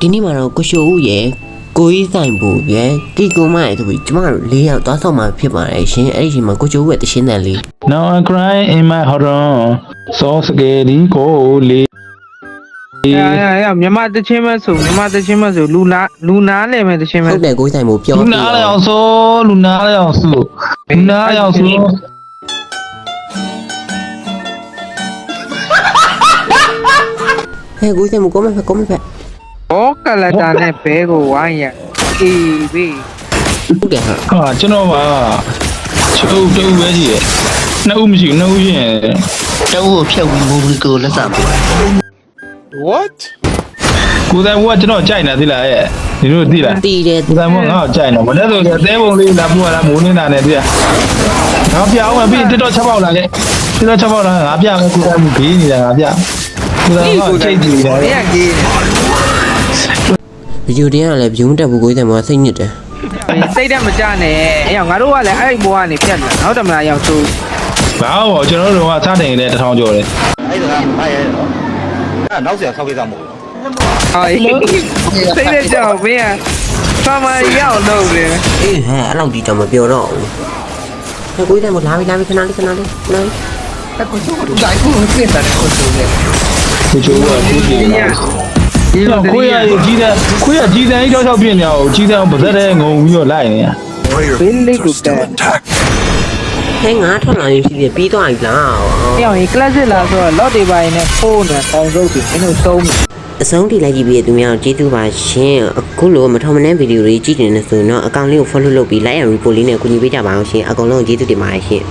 ဒီနေ့မှာတော့ကိုရှိုဦးရဲ့ကိုကြီးဆိုင်ဖို့ရယ်ကီကိုမရဲ့ဆိုပြီးကျမတို့၄ယောက်သွားဆောင်မှာဖြစ်ပါတယ်ရှင်အဲ့ဒီချိန်မှာကိုရှိုဦးရဲ့တရှင်းတန်လေး Now I cry in my heart so scary ကိုလေးမြန်မာတချင်းမဆိုလူနာလည်းမဲ့တချင်းမ ဟုတ်တယ်ကိုကြီးဆိုင်ဖို့ပြော လူနာလည်းအောင်ဆိုလူနာလည်းအောင်ဆိုလူနာလည်းအောင်ဆို ဟဲ့ကိုကြီးဆိုင်ဖို့ကောမဖက် ဘောကလတာနဲ့ဘဲကိုဝိုင်းရအေးဘေး ဟုတ်တယ်ဟာ ဟာကျွန်တော်ပါချုပ်တူပဲကြီးရဲ့နှစ်ဦးမရှိဘူးနှစ်ဦးရှင် တောက်ကိုဖြုတ်ပြီးမူပြီးကိုလက်စားပို့ What? ကိုယ်တိုင်ကကျွန်တော်ကြိုက်နေသေးလားရဲ့ဒီလိုသိလား တီးတယ် ကိုယ်တိုင်ကငါ့ကိုကြိုက်နေမလဲဆိုတော့သဲပုံလေးလာပို့ရလားမိုးနေတာနဲ့သိလားငါပြအောင်ပြီးတက်တော့ချက်ပေါက်လာခဲ့တက်တော့ချက်ပေါက်လာငါပြမယ်ကိုယ်တိုင်ဘေးနေတာငါပြကိုယ်တိုင်ကချိတ်ကြည့်တယ် ဘယ်ကကြီး ဗီဒီယိုတွေကလည်းဗီယုံတက်ဖို့ကိုကြီးဆိုင်မှာစိတ်ညစ်တယ် စိတ်တက်မကြနဲ့အဲ့ရောက်ငါတို့ကလည်းအဲ့ဘောကနေဖြတ်လာနောက်တမလားရောက်သူ ဘာလို့ကျွန်တော်တို့ကစားတင်နေတဲ့1000ကျော်တယ် အဲ့ဒါကမရတော့အဲ့နောက်ဆရာဆောက်ကိစ္စမဟုတ်ဘူး စိတ်တက်ကြောက်ဘေးကဖမရောက်လို့လေ အေးဟဲ့အဲ့လောက်ဒီတော့မပြောတော့ဘူးဟဲ့ကိုကြီးဆိုင်ဖို့လာပြီခဏလေးနော် ကိုချိုးကသူ့ပြေနေတာ ဒီလို ကိုရကြီးတဲ့ခွေးရကြီးတဲ့ကြောက်ကြောက်ပြင်းနေအောင်ကြီးတဲ့အောင်ပါဇက်တဲ့ငုံပြီးတော့လိုက်နေတာ ဘင်းလေးကိုကဲ ဟဲ့ငါထွက်လာရင်ရှိတယ်ပြီးသွားပြီလား အဲ့ရောက်ရင်ကလပ်စစ်လာဆိုတော့လော့တွေပိုင်းနဲ့ဖိုးနဲ့ပေါင်စုပ်ပြီးမင်းတို့သုံး အဆုံးထိလိုက်ကြည့်ပြီးသူများကျေးဇူးပါရှင်အခုလိုမထောင်မနှဲဗီဒီယိုတွေကြည့်နေတယ်ဆိုရင်တော့အကောင့်လေးကို follow လုပ်ပြီး like and report လေးနဲ့ကူညီပေးကြပါအောင်ရှင်အကုန်လုံးကျေးဇူးတင်ပါတယ်ရှင်